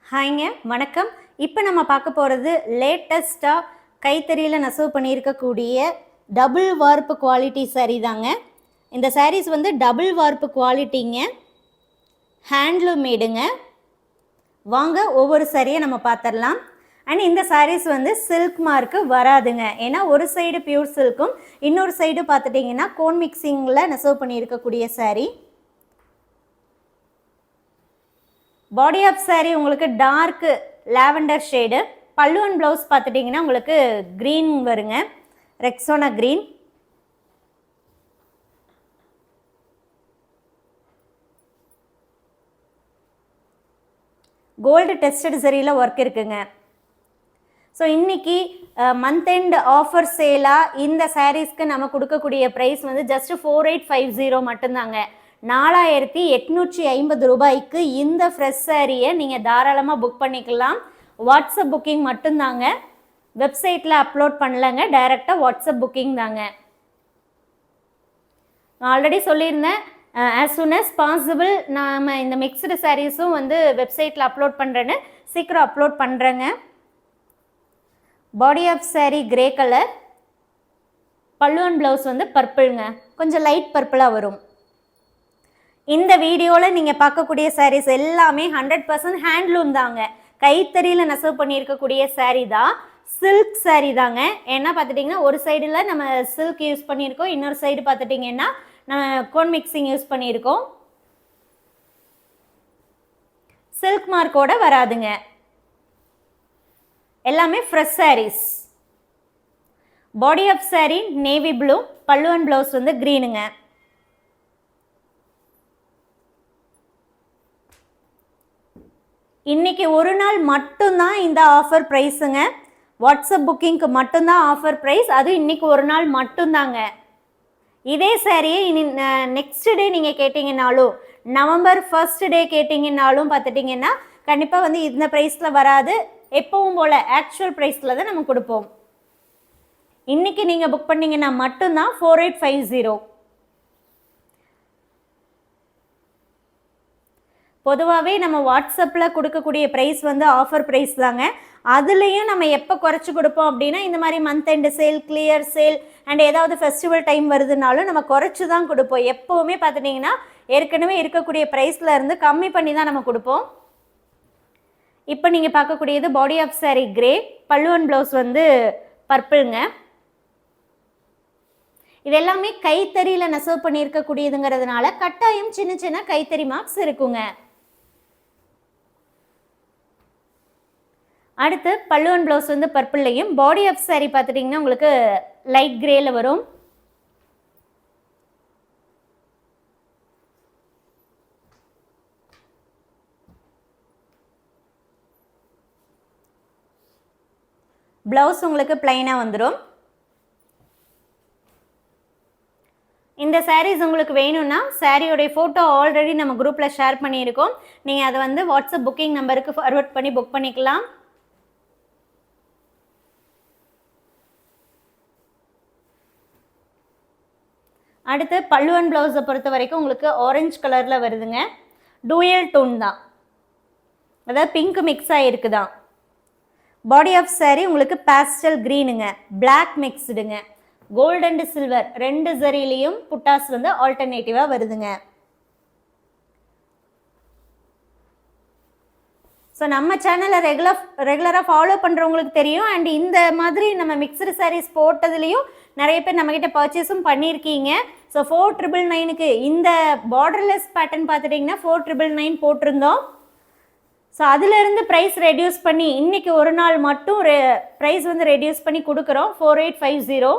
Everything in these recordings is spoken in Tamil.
ஹாய்ங்க, வணக்கம். இப்போ நம்ம பார்க்க போகிறது லேட்டஸ்ட்டாக கைத்தறியில் நெசவு பண்ணியிருக்கக்கூடிய டபுள் வார்ப்பு குவாலிட்டி சாரீ தாங்க. இந்த சாரீஸ் வந்து டபுள் வார்ப்பு குவாலிட்டிங்க, ஹேண்ட்லூம் மேடுங்க. வாங்க ஒவ்வொரு சாரியை நம்ம பார்த்துடலாம். அண்ட் இந்த சாரீஸ் வந்து சில்க் மார்க்கு வராதுங்க. ஏன்னா ஒரு சைடு பியூர் சில்க்கும் இன்னொரு சைடு பார்த்துட்டிங்கன்னா கோன் மிக்சிங்கில் நெசவு பண்ணியிருக்கக்கூடிய சாரீ. பாடி ஆஃப் சாரீ உங்களுக்கு dark lavender shade. Pallu and blouse பார்த்துட்டிங்கன்னா உங்களுக்கு க்ரீன் வருங்க, ரெக்ஸோனா க்ரீன். கோல்டு டெஸ்டட் சரியில் ஒர்க் இருக்குங்க. ஸோ இன்றைக்கி மந்த் எண்ட் ஆஃபர் சேலாக இந்த சாரீஸ்க்கு நம்ம கொடுக்கக்கூடிய ப்ரைஸ் வந்து ஜஸ்ட் 4850 மட்டும்தாங்க. 4850 ரூபாய்க்கு இந்த ஃப்ரெஷ் சாரியை நீங்கள் தாராளமாக புக் பண்ணிக்கலாம். வாட்ஸ்அப் புக்கிங் மட்டும்தாங்க, வெப்சைட்டில் அப்லோட் பண்ணலங்க, டைரெக்டாக வாட்ஸ்அப் புக்கிங் தாங்க. நான் ஆல்ரெடி சொல்லியிருந்தேன் ஆஸ் சூன் அஸ் பாசிபிள் நாம் இந்த மிக்ஸ்டு சாரீஸும் வந்து வெப்சைட்டில் அப்லோட் பண்ணுறேன்னு. சீக்கிரம் அப்லோட் பண்ணுறேங்க. Body of sari grey colour, பல்லு அண்ட் ப்ளவுஸ் வந்து பர்பிள்ங்க, கொஞ்சம் லைட் பர்பிளாக வரும். இந்த வீடியோவில் நீங்கள் பார்க்கக்கூடிய சாரீஸ் எல்லாமே 100% ஹேண்ட்லூம் தாங்க. கைத்தறியில் நெசவு பண்ணியிருக்கக்கூடிய சாரீ தான், சில்க் சாரீ தாங்க. ஏன்னா பார்த்துட்டிங்கன்னா ஒரு சைடில் நம்ம சில்க் யூஸ் பண்ணியிருக்கோம், இன்னொரு சைடு பார்த்துட்டிங்கன்னா நம்ம கோன் மிக்சிங் யூஸ் பண்ணியிருக்கோம். சில்க் மார்க்கோட வராதுங்க, எல்லாமே fresh saris. Body of sari navy blue, பல்லு அண்ட் ப்ளவுஸ் வந்து க்ரீனுங்க. இன்றைக்கி ஒரு நாள் மட்டும்தான் இந்த ஆஃபர் ப்ரைஸுங்க. வாட்ஸ்அப் புக்கிங்க்கு மட்டும்தான் ஆஃபர் ப்ரைஸ், அதுவும் இன்றைக்கி ஒரு நாள் மட்டும்தாங்க. இதே சாரியே இனி நெக்ஸ்ட் டே நீங்கள் கேட்டிங்கனாலும், நவம்பர் 1st டே கேட்டிங்கனாலும் பார்த்துட்டிங்கன்னா கண்டிப்பாக வந்து இந்த ப்ரைஸில் வராது. எப்பவும் போல் ஆக்சுவல் ப்ரைஸில் தான் நம்ம கொடுப்போம். இன்றைக்கி நீங்கள் புக் பண்ணிங்கன்னா மட்டும்தான் 4850. பொதுவாகவே நம்ம வாட்ஸ்அப்பில் கொடுக்கக்கூடிய ப்ரைஸ் வந்து ஆஃபர் ப்ரைஸ் தாங்க. அதுலேயும் நம்ம எப்போ குறைச்சி கொடுப்போம் அப்படின்னா இந்த மாதிரி month end sale, clear sale and ஏதாவது ஃபெஸ்டிவல் டைம் வருதுனாலும் நம்ம குறைச்சி தான் கொடுப்போம். எப்போவுமே பார்த்துட்டிங்கன்னா ஏற்கனவே இருக்கக்கூடிய ப்ரைஸில் இருந்து கம்மி பண்ணி தான் நம்ம கொடுப்போம். இப்போ நீங்கள் பார்க்கக்கூடியது பாடி of sari grey, pallu and blouse வந்து பர்பிள்ங்க. இது எல்லாமே கைத்தறியில் நெசவு பண்ணியிருக்கக்கூடியதுங்கிறதுனால கட்டாயம் சின்ன சின்ன கைத்தறி மார்க்ஸ் இருக்குங்க. அடுத்து பல்லு அண்ட் ப்ளவுஸ் வந்து பர்பிள்லையும், பாடி ஆஃப் சாரீ பார்த்துட்டிங்கன்னா உங்களுக்கு லைட் கிரேல வரும். ப்ளவுஸ் உங்களுக்கு பிளைனாக வந்துடும். இந்த சாரீஸ் உங்களுக்கு வேணும்னா சாரியோடைய ஃபோட்டோ ஆல்ரெடி நம்ம குரூப்பில் ஷேர் பண்ணியிருக்கோம். நீங்கள் அதை வந்து வாட்ஸ்அப் புக்கிங் நம்பருக்கு ஃபார்வர்ட் பண்ணி புக் பண்ணிக்கலாம். அடுத்து பல்லு அண்ட் ப்ளவுஸை பொறுத்த வரைக்கும் உங்களுக்கு ஆரஞ்சு கலரில் வருதுங்க. டூயல் டோன் தான், அதாவது பிங்க் மிக்ஸ் ஆகிருக்கு தான். பாடி ஆஃப் சாரீ உங்களுக்கு பேஸ்டல் க்ரீனுங்க, பிளாக் மிக்ஸ்டுங்க. கோல்டு அண்ட் சில்வர் ரெண்டு சரிலையும் புட்டாஸ் வந்து ஆல்டர்னேட்டிவாக வருதுங்க. ஸோ நம்ம சேனலை ரெகுலராக ஃபாலோ பண்ணுறவங்களுக்கு தெரியும். அண்ட் இந்த மாதிரி நம்ம மிக்சடு சாரீஸ் போட்டதுலேயும் நிறைய பேர் நம்மக்கிட்ட பர்ச்சேஸும் பண்ணியிருக்கீங்க. ஸோ 4999க்கு இந்த பார்டர்லெஸ் பேட்டர்ன் பார்த்துட்டிங்கன்னா 4999 போட்டிருந்தோம். ஸோ அதிலிருந்து ப்ரைஸ் ரெடியூஸ் பண்ணி இன்றைக்கி ஒரு நாள் மட்டும் ப்ரைஸ் வந்து ரெடியூஸ் பண்ணி கொடுக்குறோம் 4850.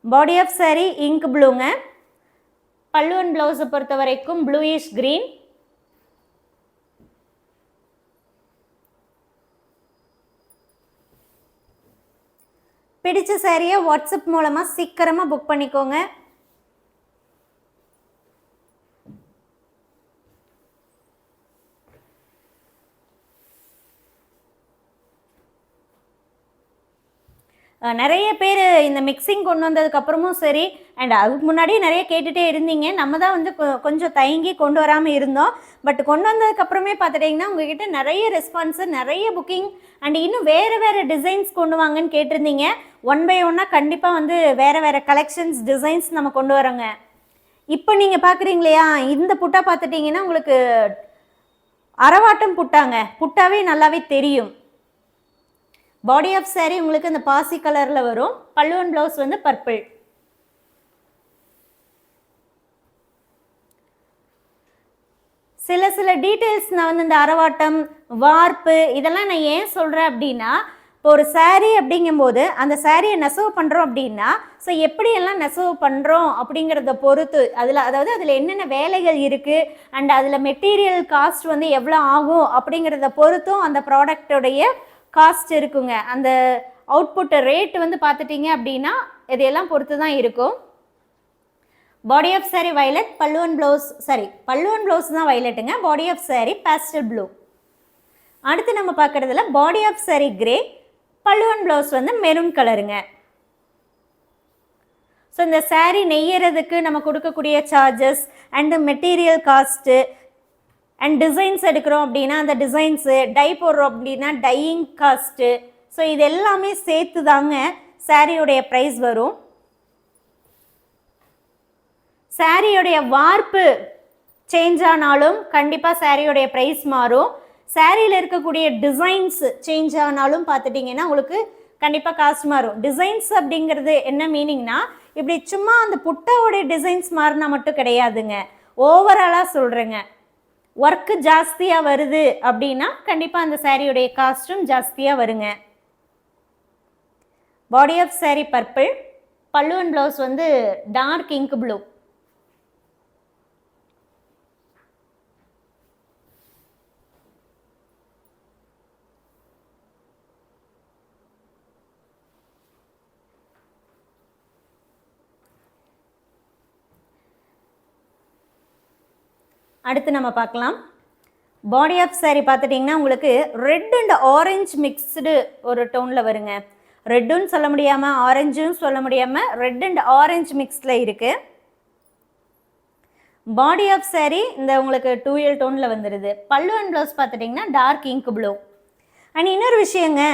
பாடி ஆஃப் சாரீ இங்க் ப்ளூங்க. பல்லு அண்ட் ப்ளவுஸை பொறுத்த வரைக்கும் ப்ளூயிஷ் க்ரீன். பிடிச்ச சாரியை வாட்ஸ்அப் மூலமாக சீக்கிரமாக புக் பண்ணிக்கோங்க. நிறைய பேர் இந்த மிக்சிங் கொண்டு வந்ததுக்கப்புறமும் சரி அண்ட் அதுக்கு முன்னாடி நிறைய கேட்டுகிட்டே இருந்தீங்க. நம்ம தான் வந்து கொஞ்சம் தயங்கி கொண்டு வராமல் இருந்தோம். பட் கொண்டு வந்ததுக்கப்புறமே பார்த்துட்டிங்கன்னா உங்ககிட்ட நிறைய ரெஸ்பான்ஸு, நிறைய புக்கிங் அண்ட் இன்னும் வேறு டிசைன்ஸ் கொண்டு வாங்கன்னு கேட்டிருந்தீங்க. 1 by 1 கண்டிப்பாக வந்து வேறு கலெக்ஷன்ஸ் டிசைன்ஸ் நம்ம கொண்டு வரோங்க. இப்போ நீங்கள் பார்க்குறீங்க இல்லையா, இந்த புட்டா பார்த்துட்டிங்கன்னா உங்களுக்கு அரவாட்டம் புட்டாங்க. புட்டாவே நல்லாவே தெரியும். பாடி ஆஃப் saree உங்களுக்கு இந்த பாசி கலரில் வரும். பல்லு அண்ட் ப்ளவுஸ் வந்து பர்பிள். சில டீட்டெயில்ஸ் நான் வந்து இந்த அரவாட்டம், வார்ப்பு இதெல்லாம் நான் ஏன் சொல்கிறேன் அப்படின்னா, இப்போ ஒரு saree அப்படிங்கும்போது அந்த சாரியை நெசவு பண்ணுறோம் அப்படின்னா, ஸோ எப்படியெல்லாம் நெசவு பண்ணுறோம் அப்படிங்கிறத பொறுத்து அதில் என்னென்ன வேலைகள் இருக்குது அண்ட் அதில் மெட்டீரியல் காஸ்ட் வந்து எவ்வளோ ஆகும் அப்படிங்கிறத பொறுத்தும் அந்த ப்ராடக்டோடைய காஸ்ட் இருக்குங்க. அந்த அவுட்புட் ரேட் வந்து பார்த்துட்டிங்க அப்படின்னா இதையெல்லாம் பொறுத்து தான் இருக்கும். Body of saree violet, pallu and blouse தான் வயலட்டுங்க. Body of saree pastel blue. அடுத்து நம்ம பார்க்குறதுல body of saree grey, pallu and blouse வந்து மெரூன் கலருங்க. ஸோ இந்த saree நெய்யறதுக்கு நம்ம கொடுக்கக்கூடிய charges and material cost and designs எடுக்கிறோம் அப்படின்னா அந்த டிசைன்ஸு, டை போடுறோம் அப்படின்னா டையிங் காஸ்ட்டு, ஸோ இது எல்லாமே சேர்த்து தாங்க சாரியோடைய ப்ரைஸ் வரும். சாரியோடைய வார்ப்பு சேஞ்ச் ஆனாலும் கண்டிப்பாக சாரியோடைய ப்ரைஸ் மாறும். சாரியில் இருக்கக்கூடிய டிசைன்ஸ் சேஞ்ச் ஆனாலும் பார்த்துட்டிங்கன்னா உங்களுக்கு கண்டிப்பாக காஸ்ட் மாறும். டிசைன்ஸ் அப்படிங்கிறது என்ன மீனிங்னா, இப்படி சும்மா அந்த புட்டாவோடைய டிசைன்ஸ் மாறினா மட்டும் கிடையாதுங்க, ஓவராலாக சொல்கிறேங்க. ஒர்க்கு ஜாஸ்தியாக வருது அப்படின்னா கண்டிப்பாக அந்த சாரியுடைய காஸ்ட்டும் ஜாஸ்தியாக வருங்க. பாடி ஆஃப் saree பர்பிள், பல்லு அண்ட் ப்ளவுஸ் வந்து டார்க் இங்க் ப்ளூ. அடுத்து நம்ம பார்க்கலாம். பாடி ஆஃப் saree பார்த்துட்டிங்கன்னா உங்களுக்கு ரெட் அண்ட் ஆரஞ்ச் மிக்ஸ்டு ஒரு டோனில் வருங்க. ரெட்டுன்னு சொல்ல முடியாமல் ஆரஞ்சுன்னு சொல்ல முடியாமல் ரெட் அண்ட் ஆரஞ்ச் மிக்ஸில் இருக்குது. பாடி ஆஃப் saree இந்த உங்களுக்கு 2L டோனில் வந்துடுது. பல்லு அண்ட் ப்ளவுஸ் பார்த்துட்டிங்கன்னா டார்க் இங்க் ப்ளூ. அண்ட் இன்னொரு விஷயங்க,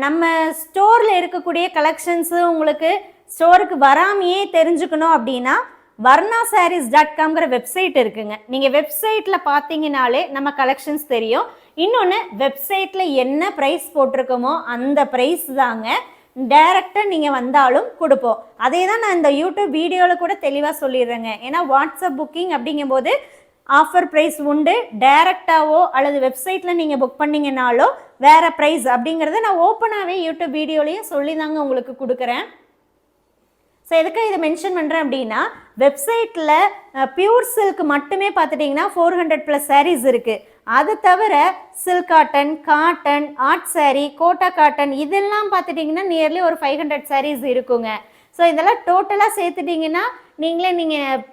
நம்ம ஸ்டோரில் இருக்கக்கூடிய கலெக்ஷன்ஸு உங்களுக்கு ஸ்டோருக்கு வராமையே தெரிஞ்சுக்கணும் அப்படின்னா varnasarees.comங்கிற வெப்சைட் இருக்குங்க. நீங்கள் வெப்சைட்டில் பார்த்தீங்கனாலே நம்ம கலெக்ஷன்ஸ் தெரியும். இன்னொன்று, வெப்சைட்டில் என்ன ப்ரைஸ் போட்டிருக்கோமோ அந்த ப்ரைஸ் தாங்க டைரெக்டாக நீங்கள் வந்தாலும் கொடுப்போம். அதே தான் நான் இந்த யூடியூப் வீடியோவில் கூட தெளிவாக சொல்லிடுறேங்க. ஏன்னா வாட்ஸ்அப் புக்கிங் அப்படிங்கும்போது ஆஃபர் ப்ரைஸ் உண்டு. டைரெக்டாவோ அல்லது வெப்சைட்டில் நீங்கள் புக் பண்ணிங்கனாலோ வேறு ப்ரைஸ் அப்படிங்கிறத நான் ஓப்பனாகவே யூடியூப் வீடியோலையும் சொல்லி தாங்க உங்களுக்கு கொடுக்குறேன். ஸோ எதுக்காக இதை மென்ஷன் பண்ணுறேன் அப்படின்னா, வெப்சைட்டில் பியூர் சில்க் மட்டுமே பார்த்துட்டிங்கன்னா 400+ sarees இருக்குது. அது தவிர silk cotton, cotton, art saree, kota cotton இதெல்லாம் பார்த்துட்டிங்கன்னா நியர்லி ஒரு 500 sarees இருக்குங்க. ஸோ இதெல்லாம் டோட்டலாக சேர்த்துட்டிங்கன்னா நீங்கள்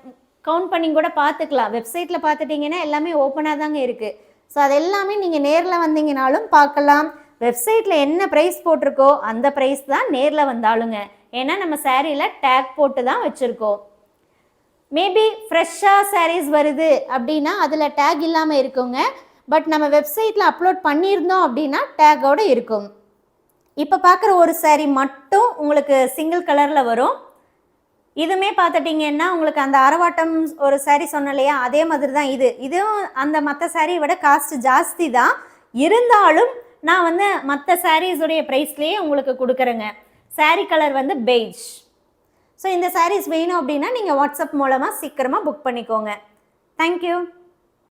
கவுண்ட் பண்ணி கூட பார்த்துக்கலாம். வெப்சைட்டில் பார்த்துட்டிங்கன்னா எல்லாமே ஓப்பனாக தாங்க இருக்குது. ஸோ அது எல்லாமே நீங்கள் நேரில் வந்தீங்கனாலும் பார்க்கலாம். வெப்சைட்டில் என்ன ப்ரைஸ் போட்டிருக்கோ அந்த ப்ரைஸ் தான் நேரில் வந்தாலுங்க. ஏன்னா நம்ம சாரியில் டேக் போட்டு தான் வச்சுருக்கோம். மேபி ஃப்ரெஷ்ஷாக sarees வருது அப்படின்னா அதில் டேக் இல்லாமல் இருக்குங்க. பட் நம்ம வெப்சைட்டில் அப்லோட் பண்ணியிருந்தோம் அப்படின்னா டேக்கோடு இருக்கும். இப்போ பார்க்குற ஒரு saree மட்டும் உங்களுக்கு சிங்கிள் கலரில் வரும். இதுவுமே பார்த்துட்டிங்கன்னா உங்களுக்கு அந்த அரவாட்டம் ஒரு saree சொன்னோம் இல்லையா, அதே மாதிரி தான் இதுவும் அந்த மற்ற சாரியை விட காஸ்ட் ஜாஸ்தி தான். இருந்தாலும் நான் வந்து மற்ற சாரீஸுடைய ப்ரைஸ்லேயே உங்களுக்கு கொடுக்குறேங்க. சாரீ கலர் வந்து பெய்ஜ். ஸோ இந்த சாரீஸ் வேணும் அப்படின்னா நீங்கள் வாட்ஸ்அப் மூலமாக சீக்கிரமாக புக் பண்ணிக்கோங்க. தேங்க்யூ.